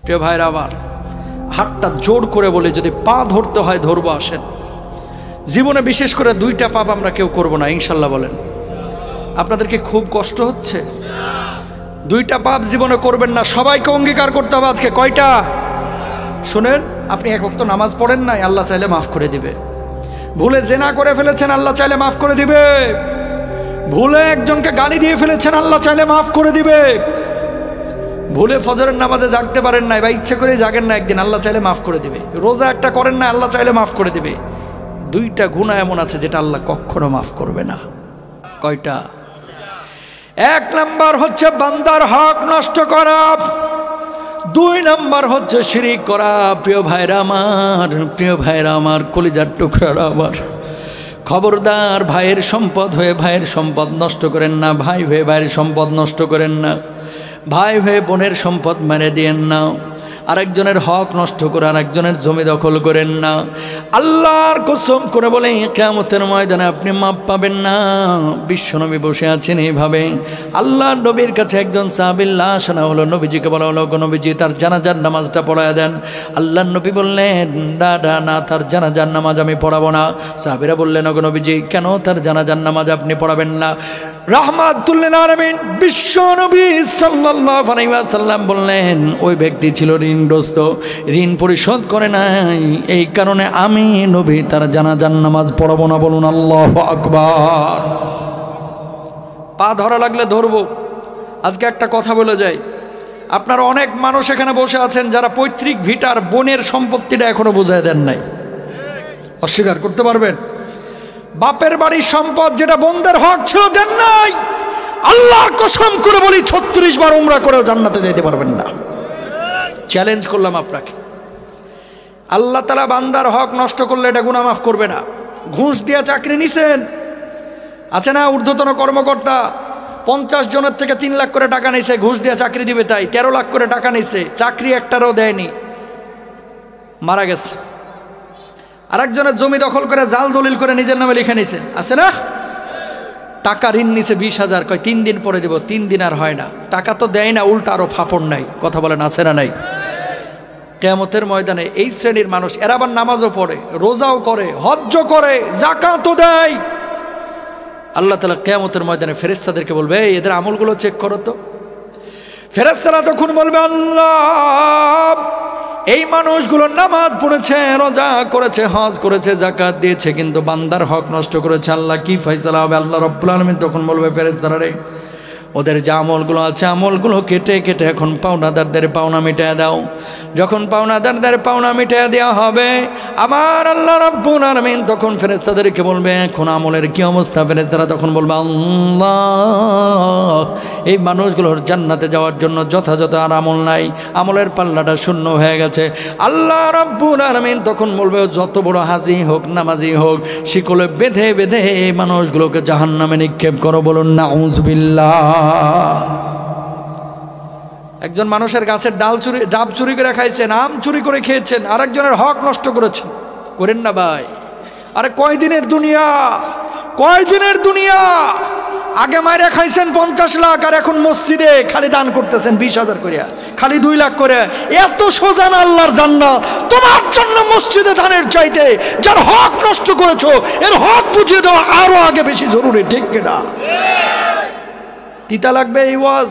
প্রিয় ভাইরা আমার, হাতটা জোর করে বলে যদি পা ধরতে হয় ধরবো, আসেন। জীবনে বিশেষ করে 2টা পাপ আমরা কেউ করব না, ইনশাল্লাহ বলেন। আপনাদেরকে খুব কষ্ট হচ্ছে? 2টা পাপ জীবনে করবেন না, সবাইকে অঙ্গীকার করতে হবে আজকে। কয়টা? শুনেন, আপনি 1 ওয়াক্ত নামাজ পড়েন নাই, আল্লাহ চাইলে মাফ করে দিবে। ভুলে জেনা করে ফেলেছেন, আল্লাহ চাইলে মাফ করে দিবে। ভুলে একজনকে গালি দিয়ে ফেলেছেন, আল্লাহ চাইলে মাফ করে দিবে। ভুলে ফজরের নামাজে জাগতে পারেন নাই বা ইচ্ছে করে জাগেন না একদিন, আল্লাহ চাইলে মাফ করে দিবে। রোজা একটা করেন না, আল্লাহ চাইলে মাফ করে দিবে। 2টা গুনাহ এমন আছে যেটা আল্লাহ কখনো মাফ করবে না। কয়টা? 1 নাম্বার হচ্ছে বান্দার হক নষ্ট করা, 2 নাম্বার হচ্ছে শিরিক করা। প্রিয় ভাইরা আমার, কলিজার টুকরারা আমার, খবরদার, ভাইয়ের সম্পদ হয়ে ভাইয়ের সম্পদ নষ্ট করেন না, ভাই হয়ে ভাইয়ের সম্পদ নষ্ট করেন না, ভাই হয়ে বোনের সম্পদ মেরে দিয়েন না, আরেকজনের হক নষ্ট করে আরেকজনের জমি দখল করেন না। আল্লাহর কসম করে বলে কিয়ামতের ময়দানে আপনি মাপ পাবেন না। বিশ্বনবী বসে আছেন এইভাবে, আল্লাহর নবীর কাছে একজন সাহাবীর লাশ আনা হলো। নবীজিকে বলা হলো, নবীজি তার জানাজার নামাজটা পড়ায় দেন। আল্লাহর নবী বললেন, না, তার জানাজার নামাজ আমি পড়াবো না। সাহাবীরা বললেন, নবীজি কেন তার জানাজার নামাজ আপনি পড়াবেন না? রাহমাতুল লিল আলামিন বিশ্বনবী সাল্লাল্লাহু আলাইহি ওয়াসাল্লাম বললেন, ওই ব্যক্তি ছিল ঋণগ্রস্ত, ঋণ পরিশোধ করে নাই, এই কারণে আমি নবী তার জানাজার নামাজ পড়াবো না। বলুন আল্লাহু আকবার। পা ধরা লাগলে ধরবো। আজকে একটা কথা বলে যাই, আপনারা অনেক মানুষ এখানে বসে আছেন যারা পৈতৃক ভিটার বোনের সম্পত্তিটা এখনো বুঝায় দেন নাই। অস্বীকার করতে পারবেন? বাপের বাড়ির সম্পদ যেটা বোনদের হক ছিল দেন নাই। আল্লাহর কসম করে বলি 36 বার উমরা করেও জান্নাতে যেতে পারবেন না। চ্যালেঞ্জ করলাম আপনাকে। আল্লাহ তাআলা বান্দার হক নষ্ট করলে এটা গুনাহ মাফ করবে না। ঘুষ দিয়ে চাকরি নিছেন, আছে না ঊর্ধ্বতন কর্মকর্তা 50 জনের থেকে 3 লাখ করে টাকা নিছে, ঘুষ দিয়ে চাকরি দিবে তাই 13 লাখ করে টাকা নিছে, চাকরি একটারও দেয়নি, মারা গেছে। আরেকজনের জমি দখল করে জাল দলিল করে নিজের নামে লিখে নিছে, আছে না? টাকা ঋণ নিছে 20,000, কয় 3 দিন পরে দেব, 3 দিন আর হয় না, টাকা তো দেয় না, উল্টা আরো ফাপড় নাই। কথা বলেন, আছে না নাই? কিয়ামতের ময়দানে এই শ্রেণীর মানুষ, এরা আবার নামাজও পড়ে, রোজাও করে, হজ্জও করে, যাকাতও দেয়। আল্লাহ তাআলা কিয়ামতের ময়দানে ফেরেশতাদেরকে বলবে, এদের আমলগুলো চেক করো তো। ফেরেশতারা তখন বলবে, আল্লাহ, এই মানুষগুলো নামাজ পড়েছে, রোজা করেছে, হজ করেছে, যাকাত দিয়েছে, কিন্তু বান্দার হক নষ্ট করেছে। আল্লাহ কি ফয়সালা হবে? আল্লাহ রাব্বুল আলামিন তখন বলবে, ফেরেশতারা রে, ওদের যে আমলগুলো আছে আমলগুলো কেটে কেটে এখন পাওনাদারদের পাওনা মিটিয়ে দাও। যখন পাওনাদারদের পাওনা মিটিয়ে দেওয়া হবে, আমার আল্লাহ রাব্বুল আলামিন তখন ফেরেশতাদেরকে বলবে, এখন আমলের কি অবস্থা? ফেরেশতারা তখন বলবে, আল্লাহ, এই মানুষগুলোর জান্নাতে যাওয়ার জন্য যথাযথ আর আমল নাই, আমলের পাল্লাটা শূন্য হয়ে গেছে। আল্লাহ রাব্বুল আলামিন তখন বলবে, যত বড় হাজি হোক, নামাজি হোক, শিকলে বেঁধে বেঁধে এই মানুষগুলোকে জাহান্নামে নিক্ষেপ করো। বলুন নাউযুবিল্লাহ। একজন মানুষের গাছের ডাব চুরি করে খাইছেন, আম চুরি করে খেয়েছেন, আরেকজনের হক নষ্ট করেছেন। করেন না ভাই? আরে কয়দিনের দুনিয়া? আগে মাইরা খাইছেন 50 লাখ, আর এখন মসজিদে খালি দান করতেছেন 20,000 করে, খালি 2 লাখ করে। এত সোজা না আল্লাহর জান্নাত তোমার জন্য মসজিদে দানের চাইতে। যার হক নষ্ট করেছো এর হক বুঝিয়ে দেওয়া আরো আগে বেশি জরুরি, ঠিক কিনা? তিতা লাগবে এই ওয়াজ।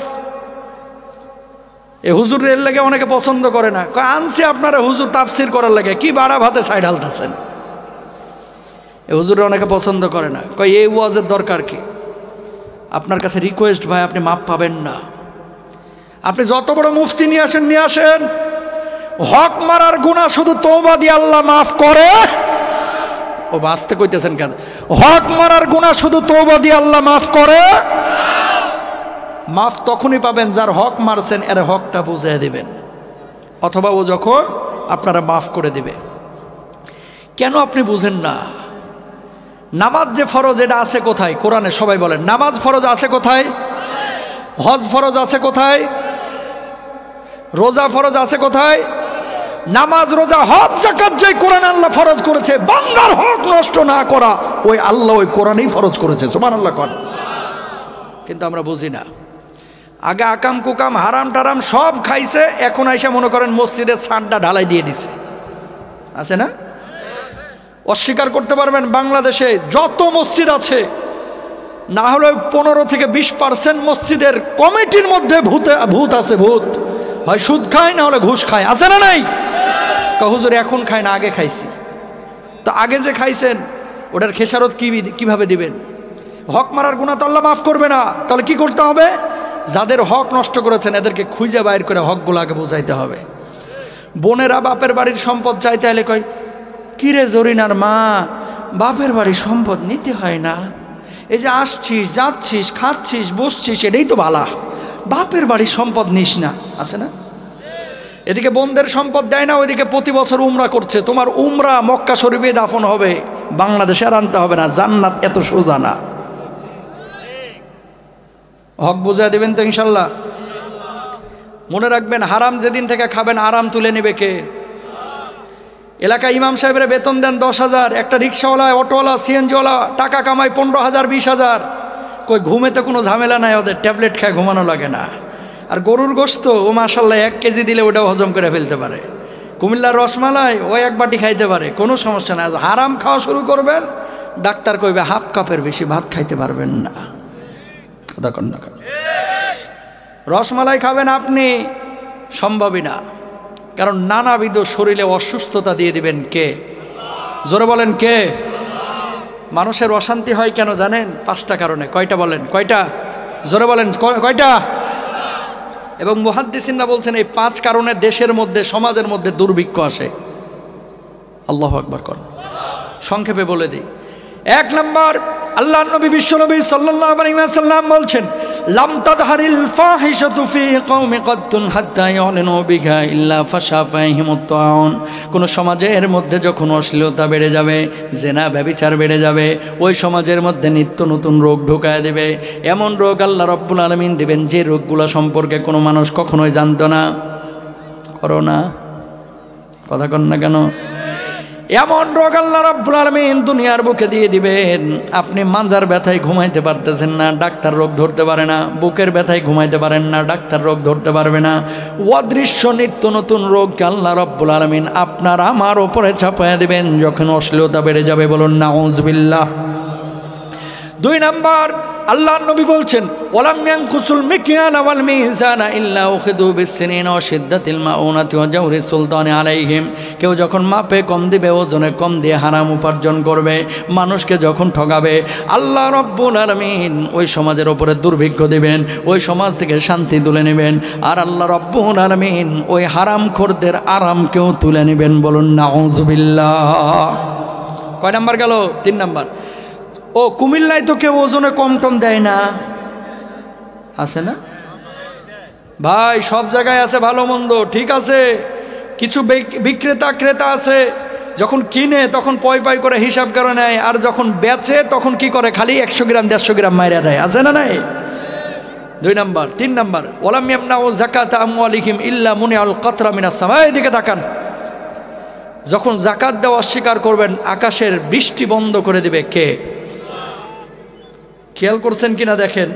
এ হুজুরের লাগে অনেকে পছন্দ করে না, কয় আনছি আপনারা হুজুর তাফসির করার লাগে, কি বাড়া ভাতে সাইড হালতেছেন। এ হুজুরে অনেকে পছন্দ করে না, কয় এই ওয়াজের দরকার কি? আপনার কাছে রিকোয়েস্ট ভাই, আপনি মাপ পাবেন না। আপনি যত বড় মুফতি নিয়ে আসেন, হক মারার গুনাহ শুধু তওবা দিয়ে আল্লাহ মাফ করে। ও বাঁচতে কইতেছেন কেন? হক মারার গুনাহ শুধু তওবা দিয়ে আল্লাহ মাফ করে। মাফ তখনই পাবেন যার হক মারছেন এর হকটা বুঝিয়ে দিবেন, অথবা ও যখন আপনারা মাফ করে দিবে। কেন আপনি বুঝেন না? নামাজ যে ফরজ, এটা আছে কোথায়? কোরআনে সবাই বলেন, নামাজ ফরজ আছে কোথায়? হজ ফরজ আছে কোথায়? রোজা ফরজ আছে কোথায়? নামাজ, রোজা, হজ, যাকাত যে কোরআনে আল্লাহ ফরজ করেছে, বান্দার হক নষ্ট না করা, ওই আল্লাহ ওই কোরআনেই ফরজ করেছে। সুবহানাল্লাহ। কিন্তু আমরা বুঝি না। আগে আকাম কুকাম হারাম টারাম সব খাইছে, এখন আইসা মনে করেন মসজিদের ছাদটা ঢালাই দিয়ে দিছে, আছে না? অস্বীকার করতে পারবেন বাংলাদেশে যত মসজিদ আছে না হলে 15 থেকে 20% মসজিদের কমিটির মধ্যে ভূত আছে, ভূত হয় সুদ খায় না হলে ঘুষ খায়, আছে না নাই? হুজুর এখন খায় না, আগে খাইছি। তো আগে যে খাইছেন ওটার খেসারত কিভাবে দিবেন? হক মারার গুনাহ তো আল্লাহ মাফ করবে না। তাহলে কি করতে হবে? যাদের হক নষ্ট করেছেন এদেরকে খুঁজে বাইর করে হকগুলো আগে বোঝাইতে হবে। বোনেরা বাপের বাড়ির সম্পদ চাইতে হলে কয়, কিরে জরিনার মা, বাপের বাড়ির সম্পদ নিতে হয় না, এই যে আসছিস যাচ্ছিস খাচ্ছিস বসছিস এটাই তো ভালা, বাপের বাড়ির সম্পদ নিস না, আছে না? এদিকে বোনদের সম্পদ দেয় না, ওইদিকে প্রতি বছর উমরা করছে। তোমার উমরা মক্কা শরীফে দাফন হবে, বাংলাদেশে আর আনতে হবে না। জান্নাত এত সোজা না। হক বুঝা দিবেন তো ইনশাল্লাহ? মনে রাখবেন, হারাম যেদিন থেকে খাবেন আরাম তুলে নেবে কে? এলাকায় ইমাম সাহেবের বেতন দেন 10,000, একটা রিক্সাওয়ালা, অটোওয়ালা, সিএনজিওয়ালা টাকা কামায় 15,000 20,000। কই ঘুমেতে কোনো ঝামেলা নাই ওদের, ট্যাবলেট খায় ঘুমানো লাগে না। আর গরুর গোশত ও মাশাল্লাহ 1 কেজি দিলে ওটাও হজম করে ফেলতে পারে। কুমিল্লার রসমালাই ও 1 বাটি খাইতে পারে, কোনো সমস্যা নাই। হারাম খাওয়া শুরু করবেন, ডাক্তার কইবে 1/2 কাপের বেশি ভাত খাইতে পারবেন না। কথা কন না, রসমালাই খাবেন আপনি সম্ভবই না, কারণ নানাবিধ শরীরে অসুস্থতা দিয়ে দিবেন কে? জোরে বলেন কে? মানুষের অশান্তি হয় কেন জানেন? 5টা কারণে। কয়টা বলেন? কয়টা? জোরে বলেন কয়টা? এবং মুহাদ্দিসিনরা বলছেন এই 5 কারণে দেশের মধ্যে সমাজের মধ্যে দুর্ভিক্ষ আসে। আল্লাহু আকবার কর। সংক্ষেপে বলে দিই। 1 নম্বর, আল্লাহর নবী বিশ্বনবী সাল্লাল্লাহু আলাইহি ওয়াসাল্লাম বলছেন, লাম তাদহারিল ফাহিশাতু ফি কওমি কদ্দুন হাত্তা ইয়ালিনু বিহা ইল্লা ফাশা ফাহিমুত তাউন। কোন সমাজের মধ্যে যখন অশ্লীলতা বেড়ে যাবে, জেনা ব্যভিচার বেড়ে যাবে, ওই সমাজের মধ্যে নিত্য নতুন রোগ ঢোকায় দেবে। এমন রোগ আল্লাহ রাব্বুল আলামিন দিবেন যে রোগগুলো সম্পর্কে কোনো মানুষ কখনোই জানতো না। করোনা, কথা কন না কেন? এমন রোগ আল্লাহ রাব্বুল আলামিন দুনিয়ার বুকে দিয়ে দিবেন, আপনি মাজার ব্যথায় ঘুমাইতে পারতেছেন না, ডাক্তার রোগ ধরতে পারে না। বুকের ব্যথায় ঘুমাইতে পারেন না, ডাক্তার রোগ ধরতে পারবে না। অদৃশ্য নিত্য নতুন রোগকে আল্লাহ রাব্বুল আলামিন আপনার আমার উপরে চাপায়া দিবেন যখন অশ্লীলতা বেড়ে যাবে। বলুন নাউযুবিল্লাহ। 2 নম্বর, আল্লাহর নবী বলছেন, ওয়ালাম ইয়ানকুসুল মিকয়ান ওয়াল মিজানা ইল্লা উখিদু বিসসিনিনা ওয়া শিদ্দাতিল মাউনাতি ওয়া জাওরি সুলতানি আলাইহিম। কেউ যখন মাপে কম দিবে, ওজনে কম দিয়ে হারাম উপার্জন করবে, মানুষকে যখন ঠকাবে, আল্লাহ রাব্বুল আলামিন ওই সমাজের উপরে দুর্ভিক্ষ দিবেন, ওই সমাজ থেকে শান্তি তুলে নেবেন। আর আল্লাহ রাব্বুল আলামিন ওই হারামখোরদের আরামকেও তুলে নেবেন। বলুন নাউযুবিল্লাহ। কয় নাম্বার গেল? 3 নাম্বার। ও কুমিল্লায় তো কেউ ওজনে কম কম দেয় না, আছে না ভাই? সব জায়গায় আছে ভালো মন্দ, ঠিক আছে। কিছু বিক্রেতা ক্রেতা আছে, যখন কিনে তখন পয় পয় করে হিসাব করে নেয়, আর যখন বেচে তখন কি করে? খালি 100 গ্রাম 150 গ্রাম মাইরা দেয়, আছে না নাই? 2 নাম্বার। 3 নাম্বার, ওয়ালাম ইয়ামনাউ যাকাতা আমওয়ালিহিম ইল্লা মুনিআল কাতরা মিনাস সামা। এদিকে তাকান, যখন যাকাত দেওয়া অস্বীকার করবেন, আকাশের বৃষ্টি বন্ধ করে দিবে কে? খেয়াল করছেন কিনা দেখেন,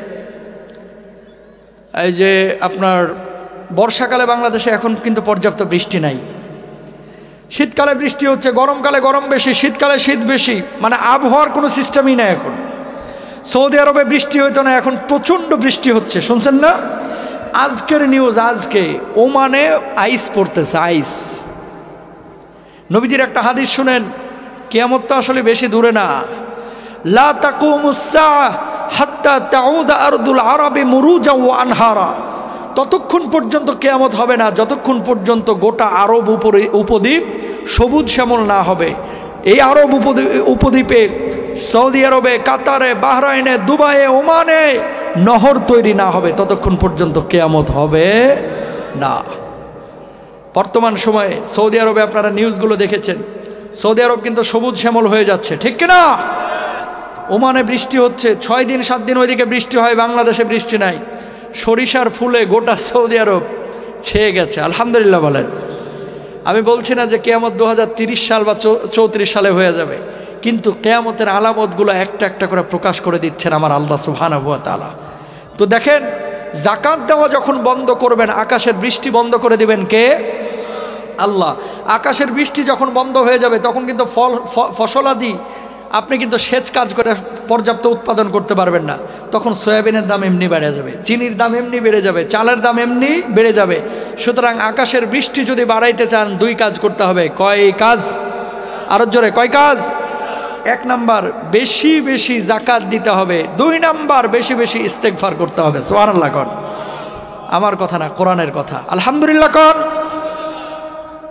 এই যে আপনার বর্ষাকালে বাংলাদেশে এখন কিন্তু পর্যাপ্ত বৃষ্টি নাই। শীতকালে বৃষ্টি হচ্ছে, গরমকালে গরম বেশি, শীতকালে শীত বেশি, মানে আবহাওয়ার কোনো সিস্টেমই নাই এখন। সৌদি আরবে বৃষ্টি হইতো না, এখন প্রচণ্ড বৃষ্টি হচ্ছে, শুনছেন না? আজকের নিউজ, আজকে ওমানে আইস পড়তেছে, আইস। নবীজির একটা হাদিস শুনেন, কিয়ামত তো আসলে বেশি দূরে না। লা তাকুমুস সাআ হাত্তা তাউদা আরদুল আরবি মুরুজা ওয়া আনহারা। ততক্ষণ পর্যন্ত কিয়ামত হবে না যতক্ষণ পর্যন্ত গোটা আরব উপদ্বীপ সবুজ শ্যামল না হবে। এই আরব উপদ্বীপে, সৌদি আরবে, কাতারে, বাহরাইনে, দুবাইয়ে, ওমানে নহর তৈরি না হবে ততক্ষণ পর্যন্ত কিয়ামত হবে না। বর্তমান সময়ে সৌদি আরবে আপনারা নিউজগুলো দেখেছেন, সৌদি আরব কিন্তু সবুজ শ্যামল হয়ে যাচ্ছে, ঠিক কিনা? ওমানে বৃষ্টি হচ্ছে, 6 দিন 7 দিন ওইদিকে বৃষ্টি হয়, বাংলাদেশে বৃষ্টি নাই। সরিষার ফুলে গোটা সৌদি আরব ছেয়ে গেছে, আলহামদুলিল্লাহ বলেন। আমি বলছি না যে কিয়ামত 2030 সাল বা 34 সালে হয়ে যাবে, কিন্তু কিয়ামতের আলামতগুলো একটা একটা করে প্রকাশ করে দিচ্ছেন আমার আল্লাহ সুবহানাহু ওয়া তাআলা। তো দেখেন, জাকাত দেওয়া যখন বন্ধ করবেন, আকাশের বৃষ্টি বন্ধ করে দিবেন কে? আল্লাহ। আকাশের বৃষ্টি যখন বন্ধ হয়ে যাবে তখন কিন্তু ফসলাদি আপনি কিন্তু সেচ কাজ করে পর্যাপ্ত উৎপাদন করতে পারবেন না। তখন সয়াবিনের দাম এমনি বেড়ে যাবে, চিনির দাম এমনি বেড়ে যাবে, চালের দাম এমনি বেড়ে যাবে। সুতরাং আকাশের বৃষ্টি যদি বাড়াইতে চান 2 কাজ করতে হবে। কয় কাজ? আরো জোরে, কয় কাজ? 1 নাম্বার বেশি বেশি জাকাত দিতে হবে, 2 নাম্বার বেশি বেশি ইস্তেগফার করতে হবে। সুবহানাল্লাহ কোন? আমার কথা না, কোরআনের কথা। আলহামদুলিল্লাহ কোন?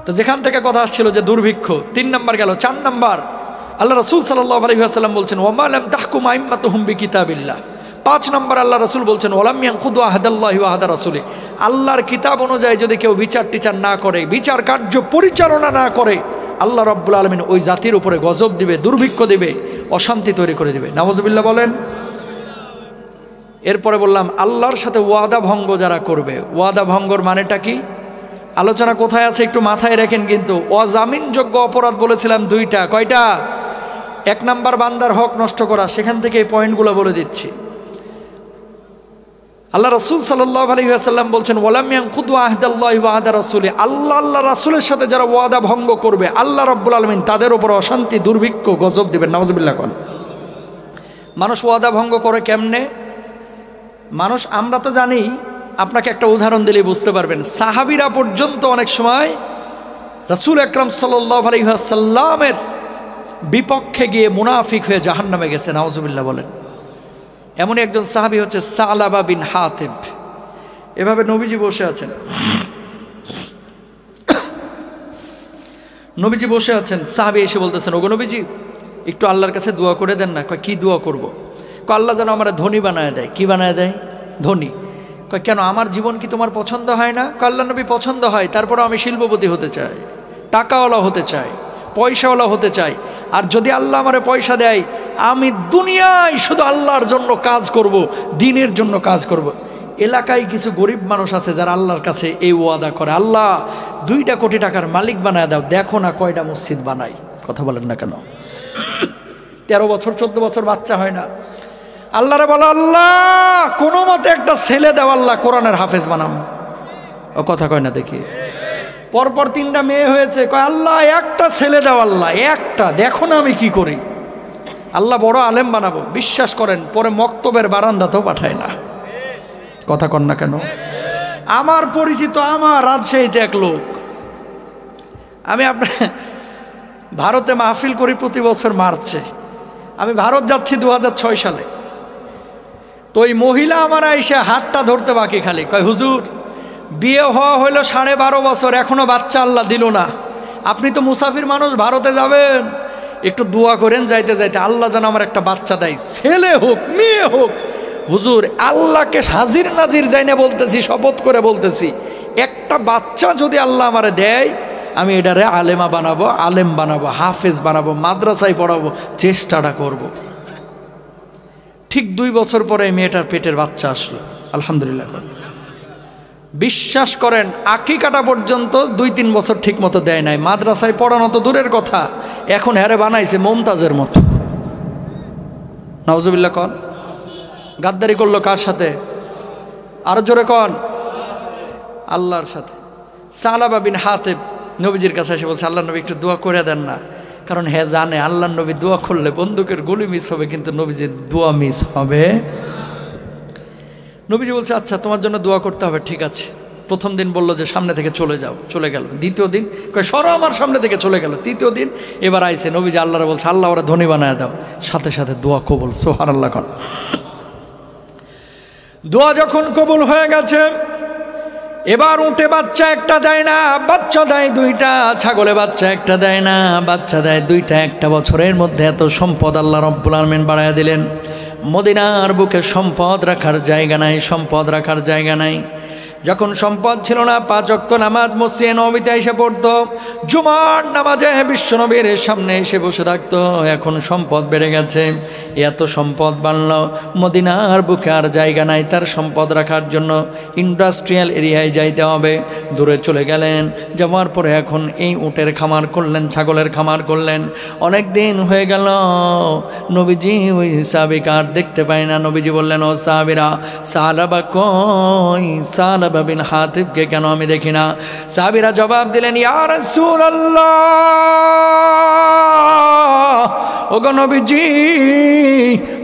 তো যেখান থেকে কথা আসছিল যে দুর্ভিক্ষ, 3 নাম্বার গেল। 4 নাম্বার আল্লাহ রাসূল সাল্লাল্লাহু আলাইহি ওয়াসাল্লাম বলছেন ওয়া মা লাম তাহকুম আইম্মাতুহুম বিকিতাবিল্লাহ। 5 নাম্বার আল্লাহ রাসূল বলছেন ওয়ালাম ইয়ানকুদু আহাদাল্লাহি ওয়া আহাদা রাসূলি। আল্লাহর কিতাব অনুযায়ী যদি কেউ বিচার টিচার না করে, বিচার কার্য পরিচালনা না করে, আল্লাহ রাব্বুল আলামিন ওই জাতির উপরে গজব দিবে, দুর্ভিক্ষ দিবে, অশান্তি তৈরি করে দিবে। নাউযুবিল্লাহ বলেন। এরপরে বললাম আল্লাহর সাথে ওয়াদা ভঙ্গ যারা করবে। ওয়াদা ভঙ্গর মানেটা কি? আলোচনা কোথায় আছে একটু মাথায় রাখেন কিন্তু। অজামিনযোগ্য অপরাধ বলেছিলাম 2টা। কয়টা? 1 নাম্বার বান্দার হক নষ্ট করা। সেখান থেকে এই পয়েন্টগুলো বলে দিচ্ছি। আল্লাহ রাসূল সাল্লাল্লাহু আলাইহি ওয়াসাল্লাম বলছেন ওয়ালাম ইয়ানকুদু আহদাল্লাহি ওয়া আহদা রাসূলি। আল্লাহ রাসূলের সাথে যারা ওয়াদা ভঙ্গ করবে, আল্লাহ রাব্বুল আলামিন তাদের উপর অশান্তি, দুর্ভিক্ষ, গজব দিবেন। নাউযুবিল্লাহ কোন? মানুষ ওয়াদা ভঙ্গ করে কেমনে? মানুষ, আমরা তো জানি, আপনাকে একটা উদাহরণ দিলেই বুঝতে পারবেন। সাহাবীরা পর্যন্ত অনেক সময় রাসূল আকরাম সাল্লাল্লাহু আলাইহি ওয়াসাল্লামের বিপক্ষে গিয়ে মুনাফিক হয়ে জাহান্নামে গেছে। নাউযুবিল্লাহ বলেন। এমনই একজন সাহাবী হচ্ছে সালাবা বিন হাতিব। এভাবে নবীজি বসে আছেন, নবীজি বসে আছেন, সাহাবী এসে বলতেছেন ওগো নবীজি একটু আল্লাহর কাছে দোয়া করে দেন না। কয় কি দোয়া করব? কয় আল্লাহ যেন আমার ধনী বানায় দেয়। কি বানায় দেয়? ধনী। কয় কেন, আমার জীবন কি তোমার পছন্দ হয় না? কয় আল্লাহ নবী পছন্দ হয়, তারপরও আমি শিল্পপতি হতে চাই, টাকাওয়ালা হতে চাই, পয়সাওয়ালা হতে চাই। আর যদি আল্লাহ আমারে পয়সা দেয়, আমি দুনিয়ায় শুধু আল্লাহর জন্য কাজ করব, দিনের জন্য কাজ করব। এলাকায় কিছু গরিব মানুষ আছে যারা আল্লাহর কাছে এই ওয়াদা করে, আল্লাহ 2 কোটি টাকার মালিক বানায় দাও, দেখো না কয়টা মসজিদ বানাই। কথা বলেন না কেন? 13 বছর 14 বছর বাচ্চা হয় না। আল্লাহরে বলো আল্লাহ কোনো মতে একটা ছেলে দাও, আল্লাহ কোরআনের হাফেজ বানাম। ও কথা কয় না দেখি। পরপর 3টা মেয়ে হয়েছে, কয় আল্লাহ একটা ছেলে দাও, আল্লাহ একটা, দেখো না আমি কি করি। আল্লাহ বড় আলেম বানাবো। বিশ্বাস করেন পরে মক্তবের বারান্দাতেও পাঠায় না। কথা কন না কেন? আমার পরিচিত, আমার রাজশাহীতে এক লোক, আমি আপনার ভারতে মাহফিল করি প্রতি বছর মার্চে। আমি ভারত যাচ্ছি 2006 সালে। তো ওই মহিলা আমার আইসে হাতটা ধরতে বাকি খালি, কয় হুজুর বিয়ে হওয়া হইলো 12.5 বছর, এখনো বাচ্চা আল্লাহ দিল না। আপনি তো মুসাফির মানুষ, ভারতে যাবেন, একটু দোয়া করেন যাইতে যাইতে আল্লাহ যেন আমার একটা বাচ্চা দেয়, ছেলে হোক মেয়ে হোক। হুজুর আল্লাহকে হাজির নাজির যাই না বলতেছি, শপথ করে বলতেছি, একটা বাচ্চা যদি আল্লাহ আমারে দেয়, আমি এটারে আলেমা বানাবো, আলেম বানাবো, হাফেজ বানাবো, মাদ্রাসায় পড়াবো, চেষ্টাটা করব। ঠিক 2 বছর পরে মেয়েটার পেটের বাচ্চা আসলো, আলহামদুলিল্লাহ। বিশ্বাস করেন আকিকাটা পর্যন্ত 2-3 বছর ঠিক মতো দেয় নাই। মাদ্রাসায় পড়ানো তো দূরের কথা, এখন হ্যারে বানাইছে মমতাজের মতো। নাউজুবিল্লাহ কন। গাদ্দারি করলো কার সাথে? আরো জোরে কন। আল্লাহর সাথে। সালাবা বিন হাতিব নবীজির কাছে এসে বলছে আল্লাহ নবী একটু দোয়া করে দেন না। কারণ হ্যাঁ জানে আল্লাহ নবী দোয়া করলে বন্দুকের গুলি মিস হবে, কিন্তু নবীজির দোয়া মিস হবে। নবীজি বলছে আচ্ছা তোমার জন্য দোয়া করতে হবে, ঠিক আছে। প্রথম দিন বললো যে সামনে থেকে চলে যাও, চলে গেল। দ্বিতীয় দিন কয় সরো আমার সামনে থেকে, চলে গেল। তৃতীয় দিন এবার আইসে নবীজি আল্লাহরে বলছে আল্লাহ ওরা ধনী বানায় দাও, সাথে সাথে দোয়া কবুল। সুবহানাল্লাহ। দোয়া যখন কবুল হয়ে গেছে, এবার উঠে বাচ্চা একটা দেয় না, বাচ্চা দেয় 2টা, ছাগলে বাচ্চা একটা দেয় না, বাচ্চা দেয় 2টা। 1 বছরের মধ্যে এত সম্পদ আল্লাহ রাব্বুল আলামিন বাড়ায় দিলেন। মদিনার বুকে সম্পদ রাখার জায়গা নাই, সম্পদ রাখার জায়গা নাই। যখন সম্পদ ছিল না 5 ওয়াক্ত নামাজ মসজিদে নববীতে এসে পড়তো, জুমার নামাজে বিশ্বনবীর সামনে এসে বসে থাকতো। এখন সম্পদ বেড়ে গেছে, এত সম্পদ বাড়ল, মদিনার বুকে আর জায়গা নাই তার সম্পদ রাখার জন্য। ইন্ডাস্ট্রিয়াল এরিয়ায় যাইতে হবে, দূরে চলে গেলেন। যাওয়ার পরে এখন এই উটের খামার করলেন, ছাগলের খামার করলেন। অনেক দিন হয়ে গেল, নবীজি ওই সাহাবীকে আর দেখতে পায় না। নবীজি বললেন, ও সাহাবীরা, সালাবা কই, সালাবা বিন হাতিবকে কেন আমি দেখি না? সাহাবীরা জবাব দিলেন, ইয়া রাসূলুল্লাহ, ওগো নবীজি,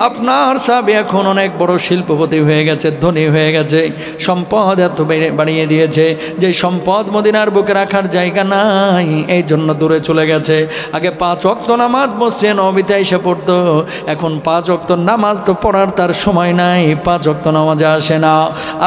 আপনার সাহাবী এখন অনেক বড় শিল্পপতি হয়ে গেছে, ধনী হয়ে গেছে, সম্পদ এত বাড়িয়ে দিয়েছে যে সম্পদ মদিনার বুকে রাখার জায়গা নাই, এই জন্য দূরে চলে গেছে। আগে 5 ওয়াক্ত নামাজ মসজিদে নববীতে এসে পড়তো, এখন 5 ওয়াক্ত নামাজ তো পড়ার তার সময় নাই, 5 ওয়াক্ত নামাজে আসে না,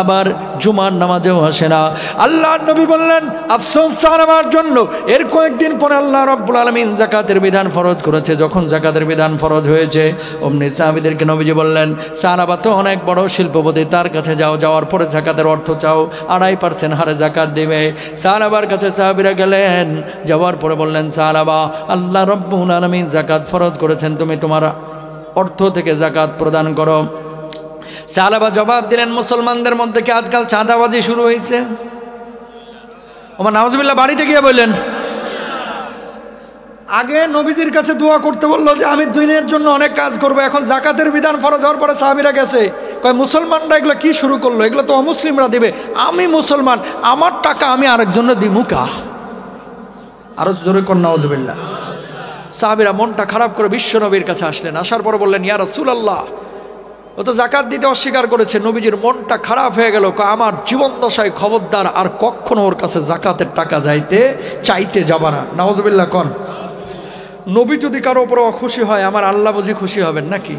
আবার জুমার নামাজেও আসে না। আল্লাহর নবী বললেন, আফসোস আমার জন্য। এর কয়েকদিন পরে আল্লাহ রাব্বুল আলামিন যাকাতের বিধান ফরজ করেছে। যখন যাকাতের বিধান ফরজ হয়েছে, অমনি সাহাবীদেরকে নবীজি বললেন, সাহাবা তো অনেক বড় শিল্পপতি, তার কাছে যাও, যাওয়ার পরে যাকাতের অর্থ চাও, 2.5% হারে যাকাত দেবে। সাহাবার কাছে সাহাবীরা গেলেন, যাওয়ার পরে বললেন, সাহাবা, আল্লাহ রাব্বুল আলামিন যাকাত ফরজ করেছেন, তুমি তোমার অর্থ থেকে যাকাত প্রদান করো। সাহাবা জবাব দিলেন, মুসলমানদের মধ্যে কি আজকাল চাঁদাবাজি শুরু হয়েছে? ওমর নাউজুবিল্লাহ বাড়িতে গিয়ে বললেন, আগে নবীজির কাছে দোয়া করতে বললো যে আমি দিনের জন্য অনেক কাজ করব, এখন যাকাতের বিধান ফরজ হওয়ার পরে সাহাবীরা গেছে, কয় মুসলমানরা এগুলো কি শুরু করলো, এগুলো তো অমুসলিমরা দিবে, আমি মুসলমান, আমার টাকা আমি আরেকজনের দিমু কা? আরো জোরে কর নাউজুবিল্লাহ। সাহাবীরা মনটা খারাপ করে বিশ্বনবীর কাছে আসলেন। আসার পরে বললেন, ইয়া রাসূলুল্লাহ, ও তো যাকাত দিতে অস্বীকার করেছে। নবীজির মনটা খারাপ হয়ে গেল, আমার জীবন দশায় খবরদার আর কখনো ওর কাছে যাকাতের টাকা চাইতে যাবা না। নাউজুবিল্লাহ কন। নবী যদি কারো উপর অখুশি হয়, আমার আল্লাহ বুঝি খুশি হবেন নাকি?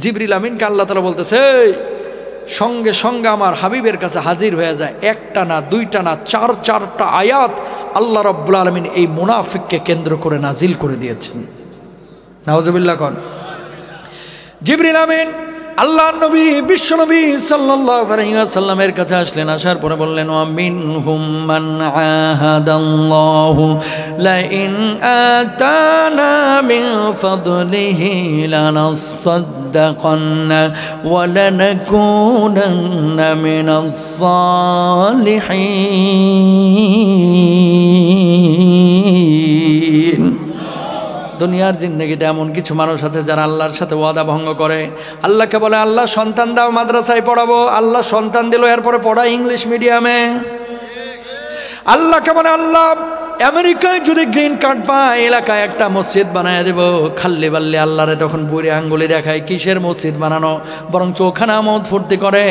জিবরিল আমিনকে আল্লাহ তাআলা বলতেছে, সঙ্গে সঙ্গে আমার হাবিবের কাছে হাজির হয়ে যায়। 1টা না 2টা না 4টা আয়াত আল্লাহ রাব্বুল আলামিন এই মুনাফিককে কেন্দ্র করে নাজিল করে দিয়েছেন। নাউজুবিল্লাহ কন। জিবরিল আমিন আল্লাহর নবী বিশ্বনবী সাল্লাল্লাহু আলাইহি ওয়াসাল্লামের কাছে আসলেন। আসার পরে বললেন, ওয়া মিনহুম মান আহাদাল্লাহু লা ইন আতানা মিন ফাদলিহি লানাসাদ্দাকান্না ওয়া লানাকুনান্না মিনাস সালিহিন। দুনিয়ার জিন্দেগিতে এমন কিছু মানুষ আছে যারা আল্লাহর সাথে ওয়াদা ভঙ্গ করে। আল্লাহকে বলে, আল্লাহ সন্তান দাও, মাদ্রাসায় পড়াবো। আল্লাহ সন্তান দিল, এরপরে পড়া ইংলিশ মিডিয়ামে। আল্লাহকে বলে, আল্লাহ আমেরিকায় যদি গ্রিন কার্ড পায়, এলাকায় একটা মসজিদ বানায় দেব। খাল্লি বাল্লি আল্লাহরে তখন বুড়ি আঙ্গুলি দেখায়, কিসের মসজিদ বানানো, বরং চোখানা আমোদ ফুর্তি করে।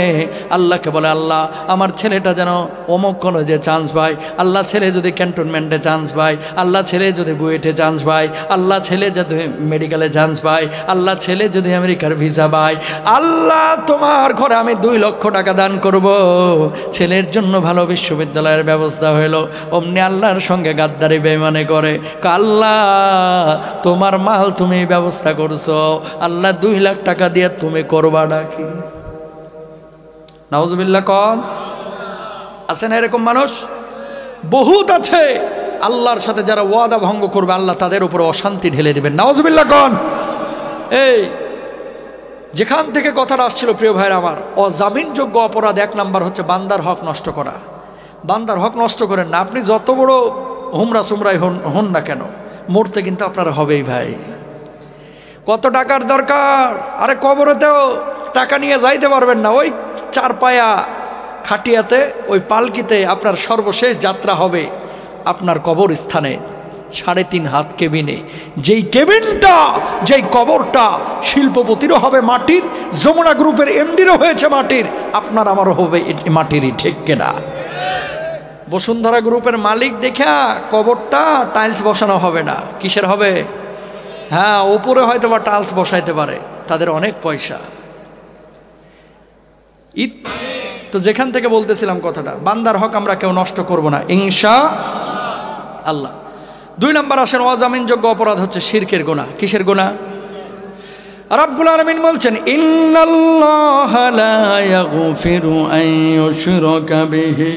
আল্লাহকে বলে, আল্লাহ আমার ছেলেটা যেন অমুক কলেজে চান্স পায়, আল্লাহ ছেলে যদি ক্যান্টনমেন্টে চান্স পায়, আল্লাহ ছেলে যদি বুয়েটে চান্স পায়, আল্লাহ ছেলে যদি মেডিকেলে চান্স পায়, আল্লাহ ছেলে যদি আমেরিকার ভিসা পায়, আল্লাহ তোমার ঘরে আমি 2 লক্ষ টাকা দান করব। ছেলের জন্য ভালো বিশ্ববিদ্যালয়ের ব্যবস্থা হলো। অমনি আল্লাহর সঙ্গে গাদ্দারি বেঈমানি করে, আল্লাহ তোমার মাল তুমি ব্যবস্থা করছো, আল্লাহ 2 লাখ টাকা দিয়ে তুমি করবা নাকি? নাউজুবিল্লাহ কন। আছে না এরকম মানুষ? বহুত আছে। আল্লাহর সাথে যারা ওয়াদা ভঙ্গ করবে, আল্লাহ তাদের উপর অশান্তি ঢেলে দিবেন। নাউজুবিল্লাহ কন। এই যেখান থেকে কথাটা আসছিল প্রিয় ভাইরা আমার, অজামিনযোগ্য অপরাধ 1 নাম্বার হচ্ছে বান্দার হক নষ্ট করা। বান্দার হক নষ্ট করেন না। আপনি যত বড় হুমরা সুমরাই হন না কেন, মরতে কিন্তু আপনার হবেই ভাই। কত টাকার দরকার? আরে কবরেতেও টাকা নিয়ে যাইতে পারবেন না। ওই 4 পায়া খাটিয়াতে, ওই পালকিতে আপনার সর্বশেষ যাত্রা হবে আপনার কবরস্থানে, 3.5 হাত কেবিনে। যেই কেবিনটা, যেই কবরটা শিল্পপতিরও হবে মাটির, যমুনা গ্রুপের এমডিরও হয়েছে মাটির, আপনার আমারও হবে মাটিরই, ঠিক কিনা? বসুন্ধরা গ্রুপের মালিক দেখা কবরটা টাইলস বসানো হবে না। কিসের হবে? হ্যাঁ, উপরে হয়তো বা টাইলস বসাইতে পারে, তাদের অনেক পয়সা। ঈদ তো যেখান থেকে বলতেছিলাম কথাটা, বান্দার হক আমরা কেউ নষ্ট করব না ইনশাআল্লাহ। 2 নাম্বার আসেন অজামিনযোগ্য অপরাধ হচ্ছে শিরকের গুনাহ। কিসের গুনাহ? রাব্বুল আলামিন বলছেন ইন্নাল্লাহা লা ইয়াগফিরু আন ইউশরাকা বিহি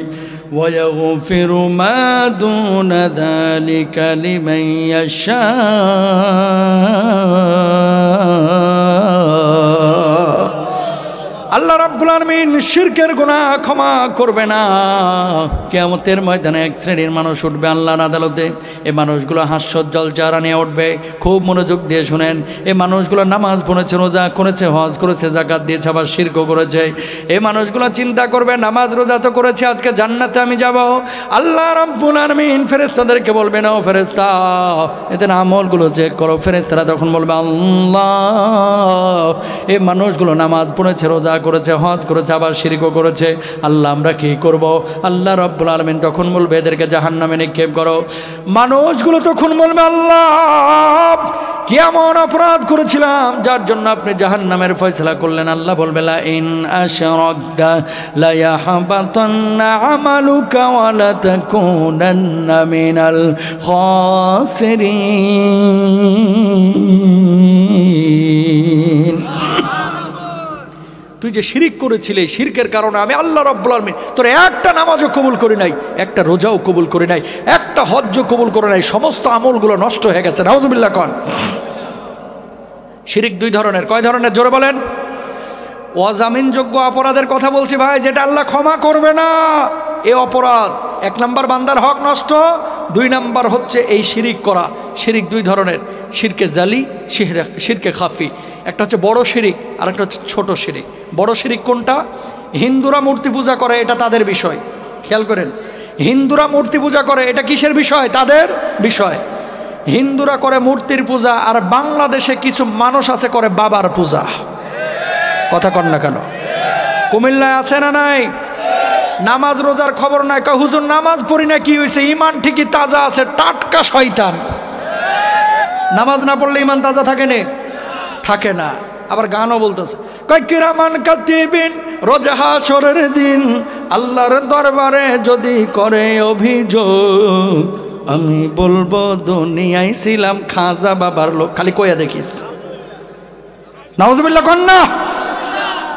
ওয়া ইয়াগফিরু মা দুনা যালিকা লিমান ইয়াশা। আল্লাহ রাব্বুল আলামিন শিরকের গুনাহ ক্ষমা করবে না। কিয়ামতের ময়দানে এক শ্রেণীর মানুষ উঠবে আল্লাহর আদালতে। এই মানুষগুলো হাস্যোজ্জ্বল চেহারা নিয়ে উঠবে। খুব মনোযোগ দিয়ে শুনেন, এই মানুষগুলো নামাজ পড়েছে, রোজা করেছে, হজ করেছে, যাকাত দিয়েছে, আবার শিরকও করেছে। এই মানুষগুলো চিন্তা করবে নামাজ রোজা তো করেছে, আজকে জান্নাতে আমি যাব। আল্লাহ রাব্বুল আলামিন ফেরেশতাদেরকে বলবে না, ও ফেরেশতা এদের আমলগুলো চেক করো। ফেরেশতারা তখন বলবে আল্লাহ এই মানুষগুলো নামাজ পড়েছে, রোজা করেছে, হজ করেছে, আবার শিরকও করেছে, আল্লাহ আমরা কি করব? আল্লাহ রাব্বুল আলামিন তখন বলবে এদেরকে জাহান্নামে নিক্ষেপ করো। মানুষগুলো তখন বলবে আল্লাহ কি এমন অপরাধ করেছিলাম যার জন্য আপনি জাহান্নামের ফয়সালা করলেন? আল্লাহ বলবে লা ইন আশরাকতা লা ইয়াহবাতান্না আমালুকা ওয়া লা তাকুনান্না মিনাল খাসিরিন। তুই যে শিরিক করেছিলে, শিরকের কারণে আমি আল্লাহ রাব্বুল আলামিন তোর একটা নামাজও কবুল করি নাই, একটা রোজাও কবুল করি নাই, একটা হজ্জও কবুল করে নাই, সমস্ত আমলগুলো নষ্ট হয়ে গেছে। নাউজুবিল্লাহ কোন। শিরিক দুই ধরনের। কয় ধরনের জোরে বলেন? অজামিনযোগ্য অপরাধের কথা বলছি ভাই, যেটা আল্লাহ ক্ষমা করবে না এই অপরাধ। এক নাম্বার বান্দার হক নষ্ট, দুই নাম্বার হচ্ছে এই শিরিক করা। শিরিক দুই ধরনের, শিরকে জালি, শিরকে খাফি। একটা হচ্ছে বড় শিরিক আর একটা হচ্ছে ছোট শিরিক। বড় শিরিক কোনটা? হিন্দুরা মূর্তি পূজা করে, এটা তাদের বিষয়। খেয়াল করেন, হিন্দুরা মূর্তি পূজা করে, এটা কিসের বিষয়? তাদের বিষয়। হিন্দুরা করে মূর্তির পূজা, আর বাংলাদেশে কিছু মানুষ আছে করে বাবার পূজা। কথা কন না কেন? কুমিল্লায় আছে না নাই? নামাজ রোজার খবর নাই, কয় হুজুর নামাজ পড়ি না কি হয়েছে? ইমান ঠিকই তাজা আছে, টাটকা শয়তান। নামাজ না পড়লে ইমান তাজা থাকে না? থাকে না। আবার গানও বলতেছে, কয় কিরামান কাতিবিন রোজ হাশরের দিন আল্লাহর দরবারে যদি করে অভিযোগ, আমি বলবো দুনিয়ায় ছিলাম খাজা বাবার লোক। খালি কইয়া দেখিস। নাউজুবিল্লাহ কোন না?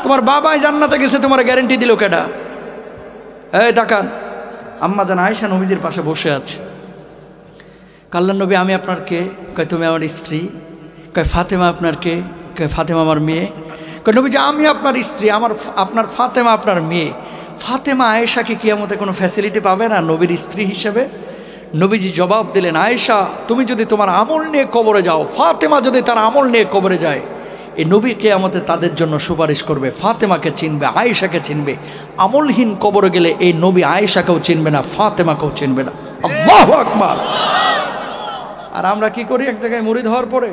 তোমার বাবাই জান্নাতে গেছে, তোমার গ্যারান্টি দিল কেডা? এই তাকান, আম্মা জান আয়েশা নবীজির পাশে বসে আছে। কাল্লার নবী আমি আপনার কে? কয় তুমি আমার স্ত্রী। কয় ফাতেমা আপনার কে? কয় ফাতেমা আমার মেয়ে। কয় নবীজি আমি আপনার স্ত্রী, আপনার ফাতেমা আপনার মেয়ে। ফাতেমা আয়েশা কি কিয়ামতে কোনো ফ্যাসিলিটি পাবে না নবীর স্ত্রী হিসেবে? নবীজি জবাব দিলেন, আয়েশা তুমি যদি তোমার আমল নিয়ে কবরে যাও, ফাতেমা যদি তার আমল নিয়ে কবরে যায়, এই নবী কিয়ামতে তাদের জন্য সুপারিশ করবে। ফাতেমাকে চিনবে, আয়েশাকে চিনবে। আমলহীন কবরে গেলে এই নবী আয়েশাকেও চিনবে না, ফাতেমাকেও চিনবে না। আল্লাহু আকবার। আর আমরা কি করি? এক জায়গায় মুরিদ হওয়ার পরে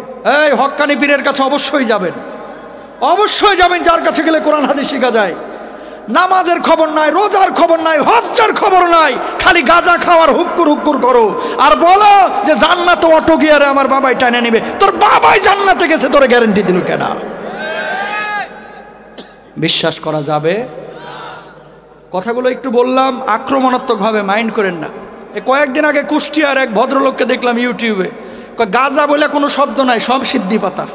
এই হক্কানি পীরের কাছে অবশ্যই যাবেন, অবশ্যই যাবেন, যার কাছে গেলে কোরআন হাদিস শেখা যায়। নামাজের খবর নাই, রোজার খবর নাই, হজ্জের খবর নাই, খালি গাঁজা খাওয়ার হুক্কুর হুক্কুর করো আর বলো যে জান্নাতে অটো গিয়ারে আমার বাবাই টানে নিবে। তোর বাবাই জান্নাতে গেছে, তোর গ্যারান্টি দিল কেনা? বিশ্বাস করা যাবে? কথাগুলো একটু বললাম আক্রমণাত্মকভাবে, মাইন্ড করেন না। কয়েকদিন আগে কুষ্টিয়ার এক ভদ্রলোককে দেখলাম ইউটিউবে, গাঁজা বলে কোনো শব্দ নাই, সব সিদ্ধি পাতা।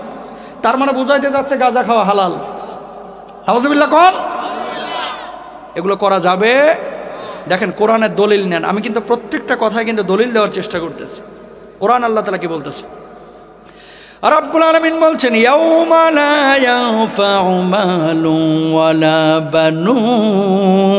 তার মানে বোঝাইতে যাচ্ছে গাঁজা খাওয়া হালাল। নাউজুবিল্লাহ কোন? এগুলো করা যাবে? দেখেন কোরআনের দলিল নেন। আমি কিন্তু প্রত্যেকটা কথায় কিন্তু দলিল দেওয়ার চেষ্টা করতেছি। কোরআন আল্লাহ তাআলা কি বলতেছে? রাব্বুল আলামিন বলছেন ইয়াউমা লা ইয়ানফাউ মালুন ওয়ালা বানুন।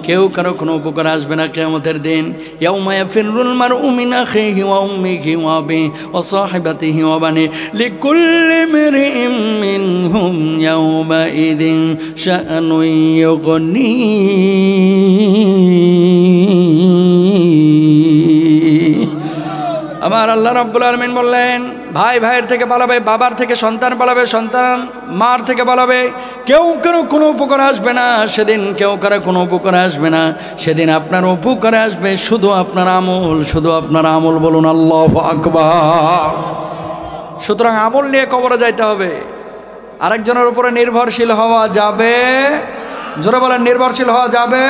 কেউ কারো কোনো উপকার আসবে না কিয়ামতের দিন। ইয়াউমা ইয়াফিরুল মারউ মিন আখিহি ওয়া উম্মিহি ওয়া আবিহি ওয়া সাহিবাতিহি ওয়া বানিহি লিকুল্লি ইমরিইম মিনহুম ইয়াউমা ইযিন শাআনুন ইউগনি। আমার আল্লাহ রাব্বুল আলামিন বললেন, ভাই ভাইয়ের থেকে পালাবে, বাবার থেকে সন্তান পালাবে, সন্তান মার থেকে পালাবে। কেউ কোনো উপকার আসবে না সেদিন, কেউ কারো কোনো উপকার আসবে না সেদিন। আপনার উপকারে আসবে শুধু আপনার আমল, শুধু আপনার আমল। বলুন আল্লাহু আকবার। সুতরাং আমল নিয়ে কবরে যাইতে হবে। আরেকজনের উপরে নির্ভরশীল হওয়া যাবে? জোরে বলেন, নির্ভরশীল হওয়া যাবে?